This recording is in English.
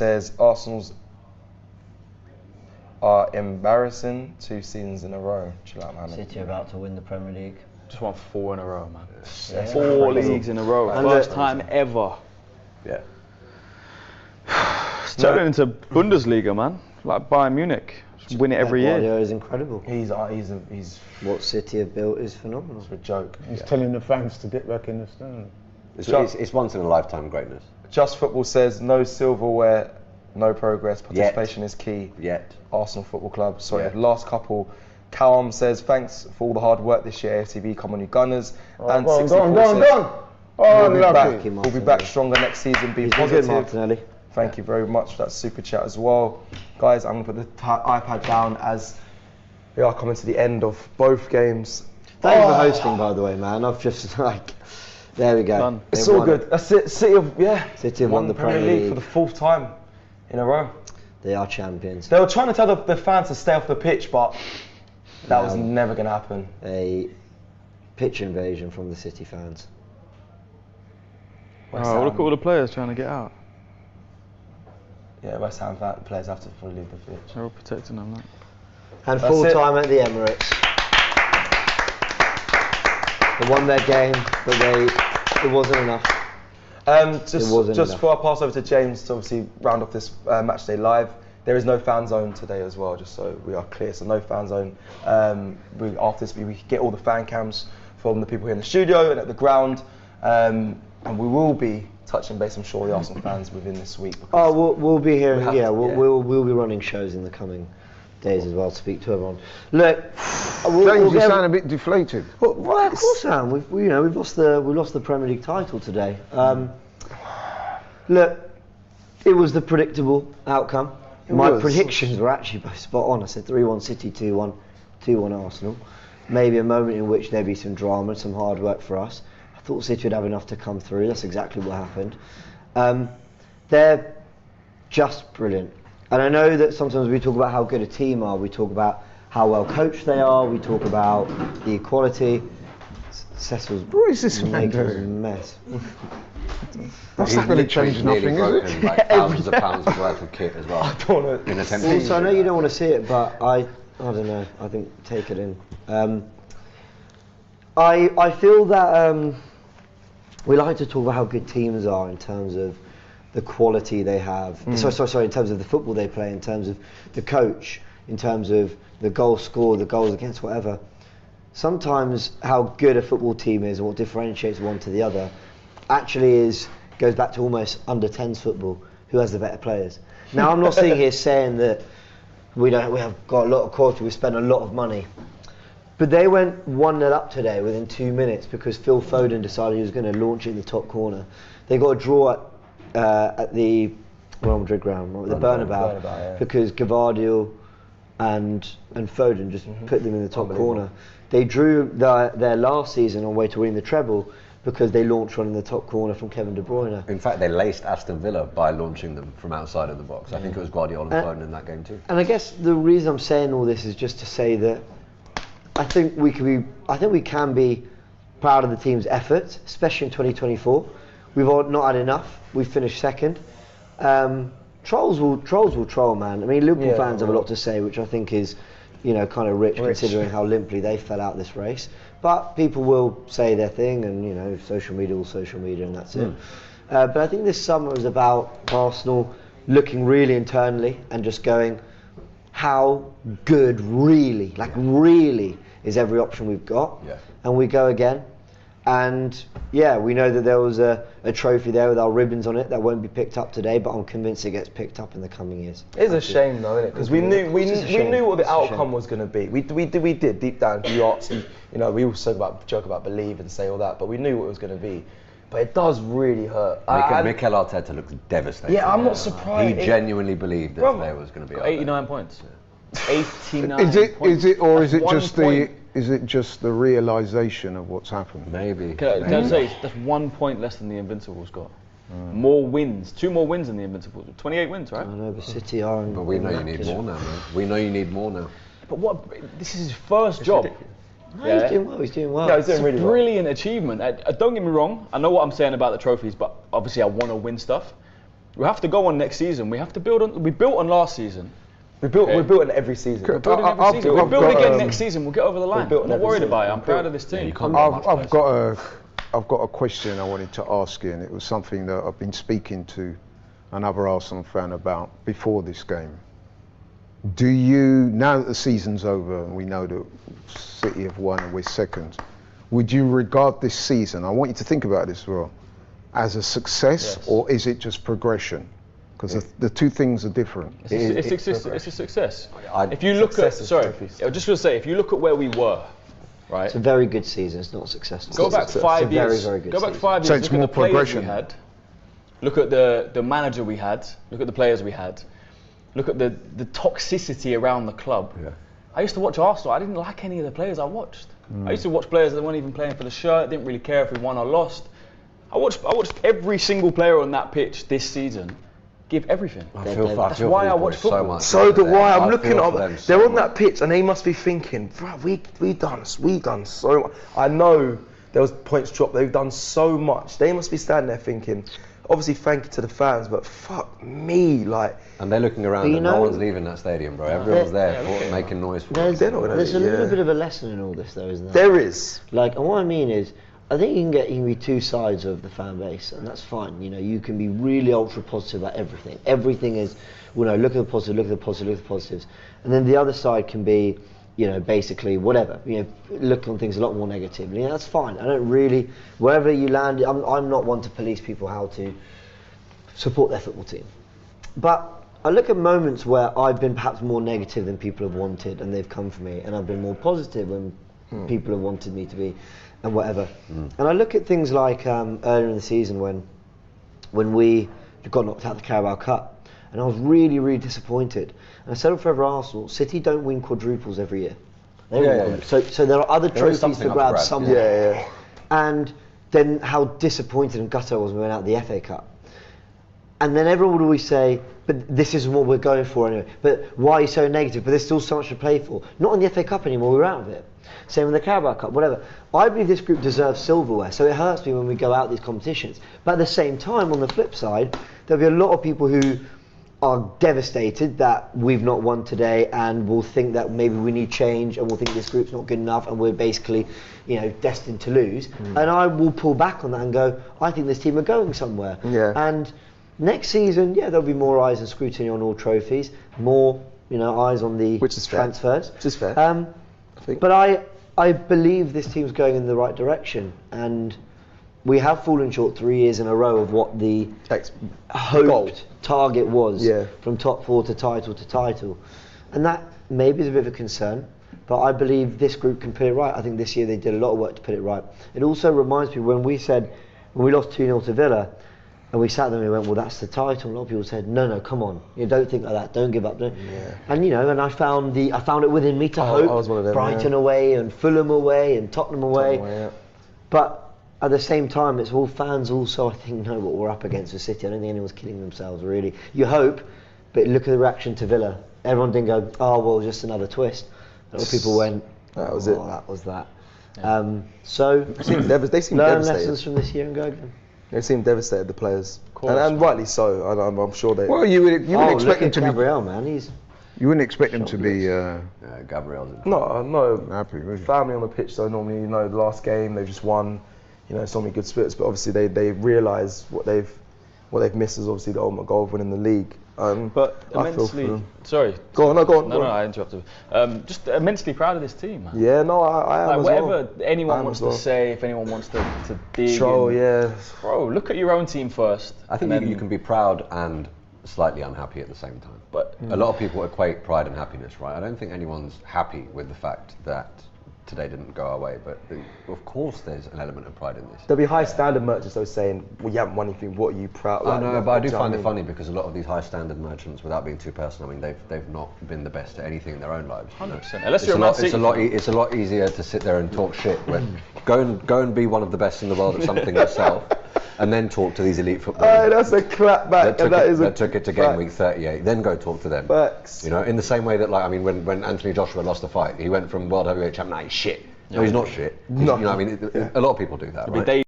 says Arsenal's are embarrassing 2 seasons in a row. Chill out, man. City are about to win the Premier League. Just won 4 in a row, man. Yeah. 4 leagues in a row. And First time ever. Yeah. It's turning into Bundesliga, man. Like Bayern Munich. Just win it every year. Guardiola is incredible. He's What City have built is phenomenal. a joke. He's telling the fans to get back in the stand. It's once in a lifetime greatness. Just Football says no silverware, no progress. Participation is key. Yet. Arsenal Football Club. Sorry, Yeah. last couple. Callum says thanks for all the hard work this year. AFTV, come on you Gunners. And Go 64 on. says, Oh, we'll be lucky. back. We'll be back stronger next season. Be He's been positive. good, Martinelli. Thank you very much for that super chat as well. Guys, I'm going to put the iPad down as we are coming to the end of both games. Thank you for hosting, by the way, man. I've just there we go. Done. It's They all won good. it. That's it. City have won the Premier League for the 4th time in a row. They are champions. They were trying to tell the fans to stay off the pitch, but that was never going to happen. A pitch invasion from the City fans. West Oh, Ham, look at all the players trying to get out. yeah, West Ham players have to fully leave the pitch. They're all protecting them, man. And That's full it. time at the Emirates. They won their game, but it wasn't enough. wasn't Just enough. before I pass over to James to obviously round off this match day live, there is no fan zone today as well, just so we are clear. So no fan zone. After this, we get all the fan cams from the people here in the studio and at the ground, and we will be touching base, I'm sure, the Arsenal fans within this week. Oh, we'll be here. We have Yeah, to, we'll be running shows in the coming days as well to speak to everyone. Look, James, you sound a bit deflated. Well, of course, Sam. We've lost the Premier League title today. Look, it was the predictable outcome. My predictions were actually both spot on. I said 3-1 City, 2-1 Arsenal. Maybe a moment in which there'd be some drama, some hard work for us. I thought City would have enough to come through. That's exactly what happened. They're just brilliant. And I know that sometimes we talk about how good a team are, we talk about how well coached they are, we talk about the equality. Cecil's What is this man making a doing? mess. That's not going to change nothing, is it? Like thousands of pounds worth of kit as well. I don't want to. In attempt Also, I know you don't want to see it, but I don't know. I think take it in. I feel that we like to talk about how good teams are in terms of the quality they have. Sorry, in terms of the football they play, in terms of the coach, in terms of the goals scored, the goals against, whatever. Sometimes how good a football team is and what differentiates one to the other actually goes back to almost under 10s football. Who has the better players? Now, I'm not sitting here saying that we have got a lot of quality, we spent a lot of money. But they went 1-0 up today within 2 minutes because Phil Foden decided he was going to launch it in the top corner. They got a draw at the Real Madrid ground, the Bernabeu, because Gvardiol and Foden just put them in the top corner. They drew their last season on way to winning the treble because they launched one in the top corner from Kevin De Bruyne. In fact, they laced Aston Villa by launching them from outside of the box. I think it was Guardiola and Foden in that game too. And I guess the reason I'm saying all this is just to say that I think we can be proud of the team's effort, especially in 2024. We've not had enough. We've finished second. Trolls will troll, man. I mean, Liverpool fans have a lot to say, which I think is, kind of rich considering how limply they fell out this race. But people will say their thing, and social media will social media, and that's it. But I think this summer is about Arsenal looking really internally and just going, how good really is every option we've got? Yeah. And we go again. And yeah, we know that there was a trophy there with our ribbons on it that won't be picked up today, but I'm convinced it gets picked up in the coming years. It's a shame though, isn't it? Because we knew what the outcome was going to be. We did deep down. You asked, we also joke about believe and say all that, but we knew what it was going to be. But it does really hurt. Mikel Arteta looks devastated. Yeah, I'm not surprised. He genuinely believed that today was going to be 89 points. 89 Is it, points. or That's is it 1 just point. is it just the realisation of what's happened? Maybe. Can I say that's 1 point less than the Invincibles got? More wins, 2 more wins than the Invincibles. 28 wins, right? I know, but City are. But we know you need more now, man. We know you need more now. But this is his first job. No, he's doing well. He's doing well. No, he's doing It's really a well. brilliant achievement. Don't get me wrong. I know what I'm saying about the trophies, but obviously I want to win stuff. We have to go on next season. We have to build on. We built on last season. We built it every season. We're building every season. We'll build again next season. We'll get over the line. I'm not worried about it. I'm proud of this team. I've got a question I wanted to ask you, and it was something that I've been speaking to another Arsenal fan about before this game. Do you, now that the season's over and we know that City have won and we're second, would you regard this season, I want you to think about this as well, as a success, or is it just progression? Because the two things are different. It's a success. If you look at, sorry, I was just going to say, if you look at where we were, right? It's a very good season. It's not successful. Go back 5 years. Very, very good Go back season. 5 years. So it's look more at the players progression. we had. Look at the manager we had. Look at the players we had. Look at the toxicity around the club. Yeah. I used to watch Arsenal. I didn't like any of the players I watched. I used to watch players that weren't even playing for the shirt. Didn't really care if we won or lost. I watched every single player on that pitch this season give everything. That's why I watch football. So do I. I'm looking feel at for them them. so They're on much. that pitch and they must be thinking, bro, we done so much. I know there was points dropped. They've done so much. They must be standing there thinking, obviously thank you to the fans, but fuck me, like. And they're looking around and no one's leaving that stadium, bro. Everyone's there making noise for it. There's a little bit of a lesson in all this, though, isn't There is. Like, and what I mean is, I think you can be two sides of the fan base, and that's fine. You know, you can be really ultra positive about everything. Everything is, you know, look at the positive, look at the positive, look at the positives. And then the other side can be, you know, basically whatever. You know, look on things a lot more negatively. And that's fine. I don't really, wherever you land, I'm not one to police people how to support their football team. But I look at moments where I've been perhaps more negative than people have wanted, and they've come for me, and I've been more positive when people have wanted me to be, and whatever. And I look at things like earlier in the season when we got knocked out of the Carabao Cup, and I was really, really disappointed. And I said for every Arsenal, City don't win quadruples every year. They win. So there are other trophies to grab somewhere. Yeah. And then how disappointed and gutted I was when we went out of the FA Cup. And then everyone would always say, but this isn't what we're going for anyway. But why are you so negative? But there's still so much to play for. Not in the FA Cup anymore, we're out of it. Same with the Carabao Cup, whatever. I believe this group deserves silverware, so it hurts me when we go out these competitions. But at the same time, on the flip side, there'll be a lot of people who are devastated that we've not won today and will think that maybe we need change and will think this group's not good enough and we're basically, you know, destined to lose. And I will pull back on that and go, I think this team are going somewhere. Yeah. And next season, there'll be more eyes and scrutiny on all trophies, more, you know, eyes on the transfers. Which is fair. I think. But I believe this team's going in the right direction, and we have fallen short 3 years in a row of what the hoped target was from top four to title. And that maybe is a bit of a concern, but I believe this group can put it right. I think this year they did a lot of work to put it right. It also reminds me when we lost 2-0 to Villa, and we sat there and we went, well, that's the title. A lot of people said, no, come on, you don't think like that, don't give up. And you know, and I found it within me to hope. I was one of them, Brighton away and Fulham away and Tottenham away. But at the same time, it's all fans also, I think, know what we're up against with City. I don't think anyone's killing themselves, really. You hope, but look at the reaction to Villa. Everyone didn't go, oh, well, just another twist. A lot of people went, that was it. That was that. So, they seem learn devastated. lessons from this year and go again. They seem devastated, the players, and rightly so. I'm sure they. Well, you would expect them to Gabriel, man. You wouldn't expect them to be. Gabriel's No, happy, would you? family on the pitch. So normally, you know, the last game they've just won. You know, so many good spirits, but obviously they realise what they've missed is obviously the ultimate goal of winning the league. But immensely, sorry. Go on. No, I interrupted. Just immensely proud of this team, man. Yeah, no, I am like as whatever well. anyone wants to say, if anyone wants to dig. Troll, Bro, look at your own team first. I think you can be proud and slightly unhappy at the same time. But a lot of people equate pride and happiness, right? I don't think anyone's happy with the fact that today didn't go our way, but of course there's an element of pride in this. There'll be high standard merchants though saying, well, you haven't won anything, what are you proud of? I know, but I do find it funny because a lot of these high standard merchants, without being too personal, I mean, they've not been the best at anything in their own lives. 100%. Unless you're a Man City. It's a lot easier to sit there and talk shit. Go and be one of the best in the world at something yourself, and then talk to these elite footballers. That's a clap back. That took it to game week 38. Then go talk to them. Facts. You know, in the same way that, like, I mean, when Anthony Joshua lost the fight, he went from world heavyweight champion, he's shit. No, he's not shit. No. You know, I mean, a lot of people do that, right?